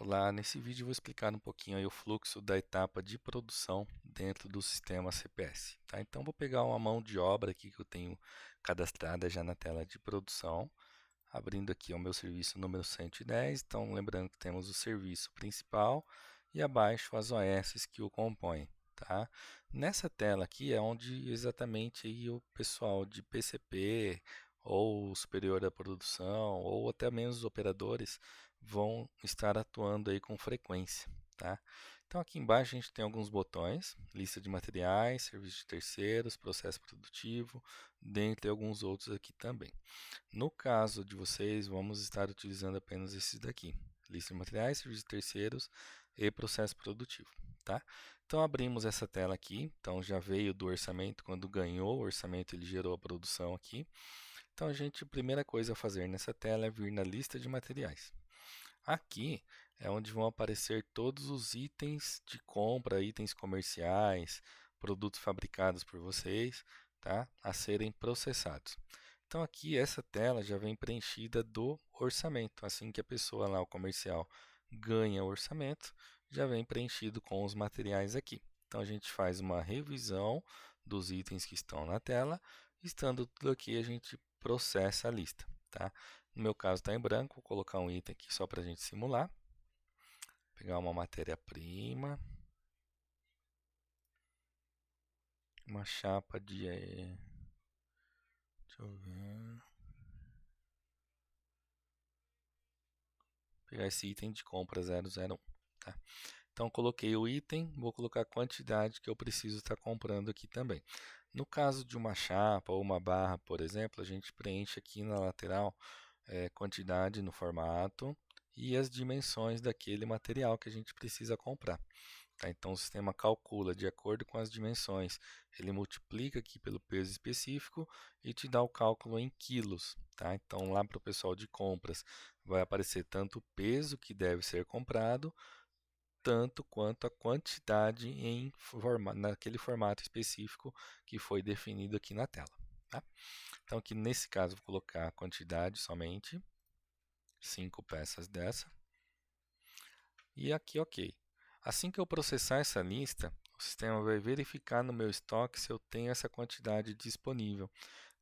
Olá, nesse vídeo eu vou explicar um pouquinho aí o fluxo da etapa de produção dentro do sistema CPS, tá? Então vou pegar uma mão de obra aqui que eu tenho cadastrada já na tela de produção, abrindo aqui o meu serviço número 110, então lembrando que temos o serviço principal e abaixo as OS que o compõem, tá? Nessa tela aqui é onde exatamente aí o pessoal de PCP ou superior à produção ou até mesmo os operadores vão estar atuando aí com frequência, tá? Então aqui embaixo a gente tem alguns botões, lista de materiais, serviço de terceiros, processo produtivo, dentre alguns outros aqui também. No caso de vocês, vamos estar utilizando apenas esses daqui, lista de materiais, serviço de terceiros e processo produtivo, tá? Então abrimos essa tela aqui, então já veio do orçamento, quando ganhou o orçamento ele gerou a produção aqui. Então a primeira coisa a fazer nessa tela é vir na lista de materiais. Aqui é onde vão aparecer todos os itens de compra, itens comerciais, produtos fabricados por vocês, tá? A serem processados. Então aqui essa tela já vem preenchida do orçamento. Assim que a pessoa lá, o comercial, ganha o orçamento, já vem preenchido com os materiais aqui. Então a gente faz uma revisão dos itens que estão na tela. Estando tudo aqui, a gente processa a lista, tá? No meu caso está em branco, vou colocar um item aqui só para a gente simular. Pegar uma matéria-prima, uma chapa de... deixa eu ver... Pegar esse item de compra 001, tá? Então coloquei o item, vou colocar a quantidade que eu preciso estar comprando aqui também. No caso de uma chapa ou uma barra, por exemplo, a gente preenche aqui na lateral quantidade no formato e as dimensões daquele material que a gente precisa comprar. Tá? Então o sistema calcula de acordo com as dimensões, ele multiplica aqui pelo peso específico e te dá o cálculo em quilos. Tá? Então lá para o pessoal de compras vai aparecer tanto o peso que deve ser comprado, tanto quanto a quantidade naquele formato específico que foi definido aqui na tela. Tá? Então aqui nesse caso vou colocar a quantidade somente, 5 peças dessa, e aqui ok. Assim que eu processar essa lista, o sistema vai verificar no meu estoque se eu tenho essa quantidade disponível.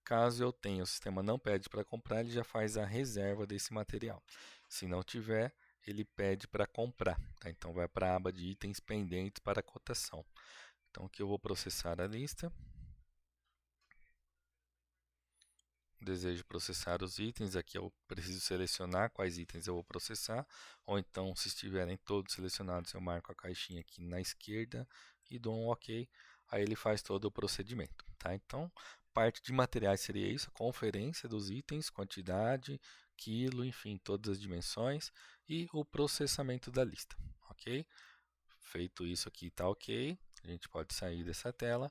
Caso eu tenha, o sistema não pede para comprar, ele já faz a reserva desse material. Se não tiver, ele pede para comprar. Tá? Então vai para a aba de itens pendentes para cotação. Então aqui eu vou processar a lista. Desejo processar os itens, aqui eu preciso selecionar quais itens eu vou processar, ou então se estiverem todos selecionados eu marco a caixinha aqui na esquerda e dou um OK, aí ele faz todo o procedimento, tá? Então, parte de materiais seria isso, a conferência dos itens, quantidade, quilo, enfim, todas as dimensões e o processamento da lista, ok? Feito isso aqui está ok, a gente pode sair dessa tela.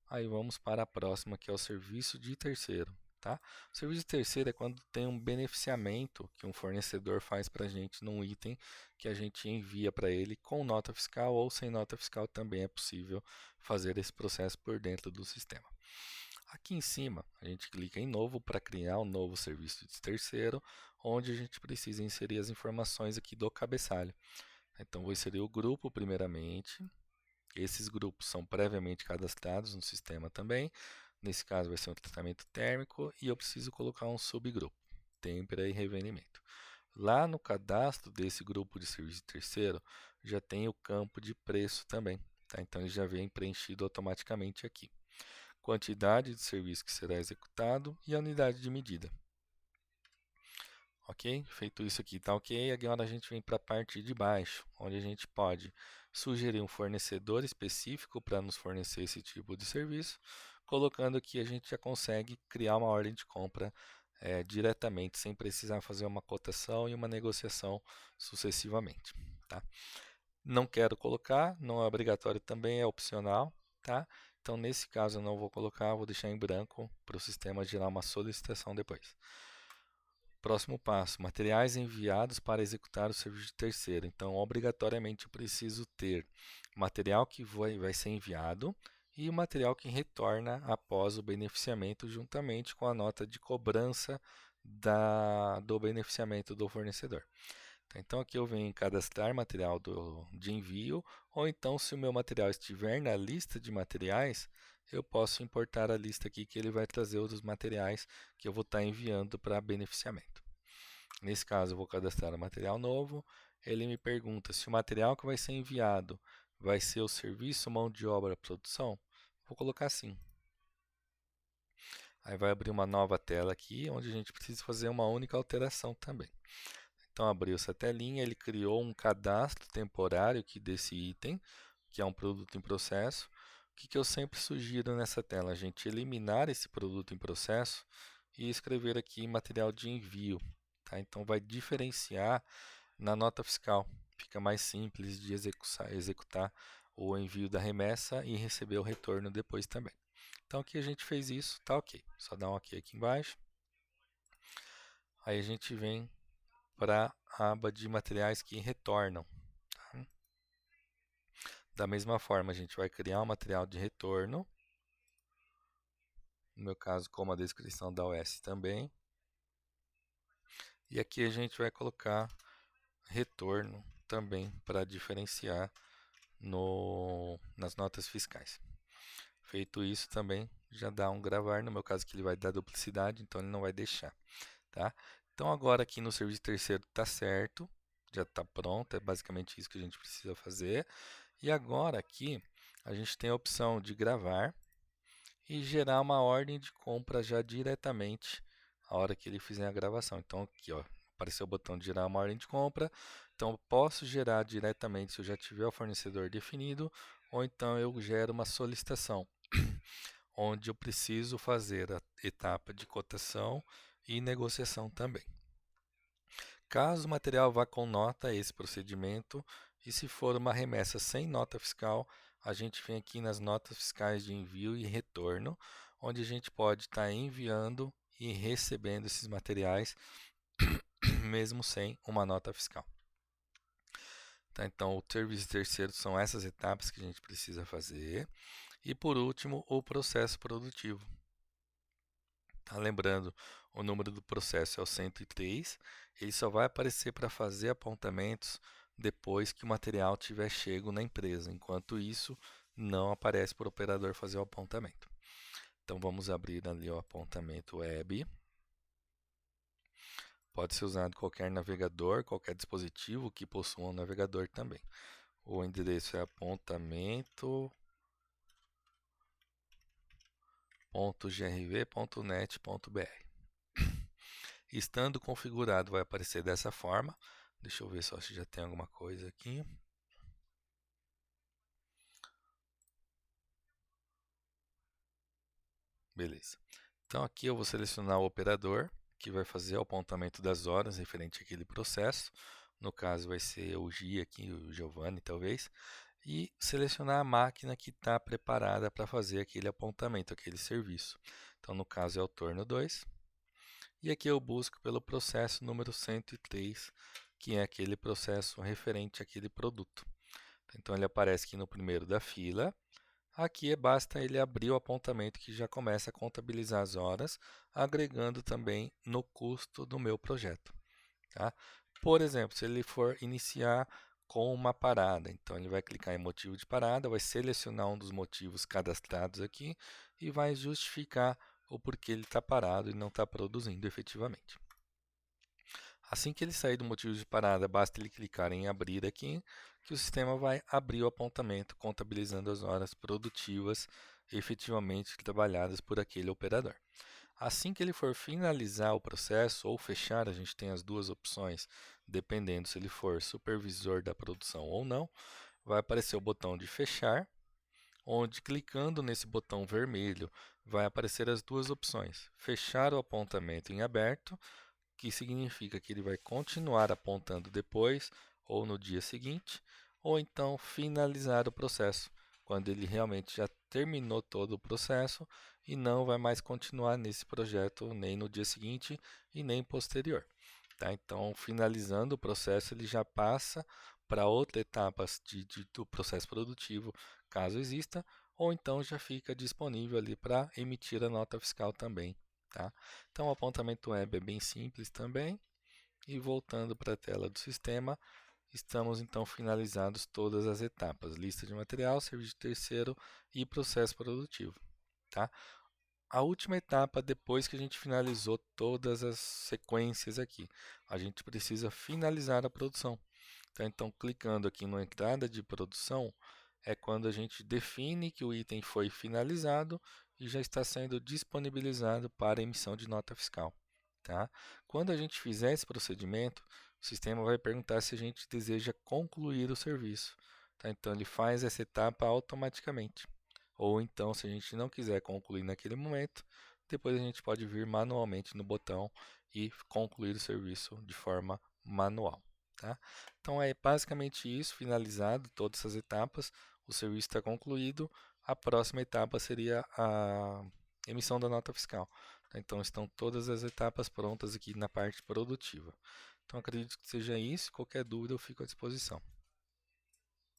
Aí vamos para a próxima, que é o serviço de terceiro, tá? O serviço de terceiro é quando tem um beneficiamento que um fornecedor faz para a gente num item que a gente envia para ele com nota fiscal ou sem nota fiscal também é possível fazer esse processo por dentro do sistema. Aqui em cima, a gente clica em novo para criar um novo serviço de terceiro, onde a gente precisa inserir as informações aqui do cabeçalho. Então, vou inserir o grupo primeiramente. Esses grupos são previamente cadastrados no sistema também. Nesse caso vai ser um tratamento térmico e eu preciso colocar um subgrupo, têmpera e revenimento. Lá no cadastro desse grupo de serviço terceiro já tem o campo de preço também. Tá? Então ele já vem preenchido automaticamente aqui. Quantidade de serviço que será executado e a unidade de medida. Ok? Feito isso aqui, tá ok. Agora a gente vem para a parte de baixo, onde a gente pode sugerir um fornecedor específico para nos fornecer esse tipo de serviço. Colocando aqui, a gente já consegue criar uma ordem de compra diretamente, sem precisar fazer uma cotação e uma negociação sucessivamente. Tá? Não quero colocar, não é obrigatório também, é opcional. Tá? Então, nesse caso, eu não vou colocar, vou deixar em branco para o sistema gerar uma solicitação depois. Próximo passo, materiais enviados para executar o serviço de terceiro. Então, obrigatoriamente, eu preciso ter material que vai ser enviado e o material que retorna após o beneficiamento, juntamente com a nota de cobrança do beneficiamento do fornecedor. Então aqui eu venho em cadastrar material de envio, ou então se o meu material estiver na lista de materiais, eu posso importar a lista aqui que ele vai trazer os materiais que eu vou estar enviando para beneficiamento. Nesse caso eu vou cadastrar o material novo, ele me pergunta se o material que vai ser enviado vai ser o serviço, mão de obra, produção. Vou colocar sim. Aí vai abrir uma nova tela aqui, onde a gente precisa fazer uma única alteração também. Então abriu essa telinha, ele criou um cadastro temporário aqui desse item, que é um produto em processo. O que eu sempre sugiro nessa tela? A gente eliminar esse produto em processo e escrever aqui material de envio. Tá? Então vai diferenciar na nota fiscal. Fica mais simples de executar o envio da remessa e receber o retorno depois também. Então aqui a gente fez isso, tá ok. Só dá um ok aqui embaixo. Aí a gente vem para a aba de materiais que retornam. Tá? Da mesma forma, a gente vai criar um material de retorno. No meu caso, como a descrição da OS também. E aqui a gente vai colocar retorno também para diferenciar nas notas fiscais. Feito isso também já dá um gravar, no meu caso que ele vai dar duplicidade, então ele não vai deixar. Tá? Então agora aqui no serviço terceiro está certo, já está pronto, é basicamente isso que a gente precisa fazer. E agora aqui a gente tem a opção de gravar e gerar uma ordem de compra já diretamente a hora que ele fizer a gravação. Então aqui ó, apareceu o botão de gerar uma ordem de compra, então eu posso gerar diretamente se eu já tiver o fornecedor definido, ou então eu gero uma solicitação, onde eu preciso fazer a etapa de cotação e negociação também. Caso o material vá com nota, esse procedimento, e se for uma remessa sem nota fiscal, a gente vem aqui nas notas fiscais de envio e retorno, onde a gente pode estar enviando e recebendo esses materiais, mesmo sem uma nota fiscal. Tá, então, o serviço terceiro são essas etapas que a gente precisa fazer. E por último, o processo produtivo. Tá, lembrando, o número do processo é o 103, ele só vai aparecer para fazer apontamentos depois que o material tiver chego na empresa. Enquanto isso, não aparece para o operador fazer o apontamento. Então vamos abrir ali o apontamento web. Pode ser usado qualquer navegador, qualquer dispositivo que possua um navegador também. O endereço é apontamento.grv.net.br. Estando configurado, vai aparecer dessa forma. Deixa eu ver só se já tem alguma coisa aqui. Beleza. Então aqui eu vou selecionar o operador, que vai fazer o apontamento das horas referente àquele processo. No caso vai ser o Gi aqui, o Giovanni talvez. E selecionar a máquina que está preparada para fazer aquele apontamento, aquele serviço. Então no caso é o torno 2. E aqui eu busco pelo processo número 103, que é aquele processo referente àquele produto. Então ele aparece aqui no primeiro da fila. Aqui basta ele abrir o apontamento que já começa a contabilizar as horas, agregando também no custo do meu projeto. Tá? Por exemplo, se ele for iniciar com uma parada, então ele vai clicar em motivo de parada, vai selecionar um dos motivos cadastrados aqui e vai justificar o porquê ele está parado e não está produzindo efetivamente. Assim que ele sair do motivo de parada, basta ele clicar em abrir aqui, que o sistema vai abrir o apontamento, contabilizando as horas produtivas efetivamente trabalhadas por aquele operador. Assim que ele for finalizar o processo ou fechar, a gente tem as duas opções, dependendo se ele for supervisor da produção ou não, vai aparecer o botão de fechar, onde clicando nesse botão vermelho vai aparecer as duas opções: fechar o apontamento em aberto, que significa que ele vai continuar apontando depois ou no dia seguinte, ou então finalizar o processo, quando ele realmente já terminou todo o processo e não vai mais continuar nesse projeto nem no dia seguinte e nem posterior. Tá? Então, finalizando o processo, ele já passa para outra etapa do processo produtivo, caso exista, ou então já fica disponível ali para emitir a nota fiscal também. Tá? Então, o apontamento web é bem simples também. E voltando para a tela do sistema, estamos então finalizados todas as etapas: lista de material, serviço de terceiro e processo produtivo. Tá? A última etapa, depois que a gente finalizou todas as sequências aqui, a gente precisa finalizar a produção. Tá? Então, clicando aqui na entrada de produção, é quando a gente define que o item foi finalizado e já está sendo disponibilizado para emissão de nota fiscal. Tá? Quando a gente fizer esse procedimento, o sistema vai perguntar se a gente deseja concluir o serviço. Tá? Então, ele faz essa etapa automaticamente. Ou então, se a gente não quiser concluir naquele momento, depois a gente pode vir manualmente no botão e concluir o serviço de forma manual. Tá? Então é basicamente isso, finalizado todas essas etapas, o serviço está concluído, a próxima etapa seria a emissão da nota fiscal. Tá? Então estão todas as etapas prontas aqui na parte produtiva. Então acredito que seja isso, qualquer dúvida eu fico à disposição.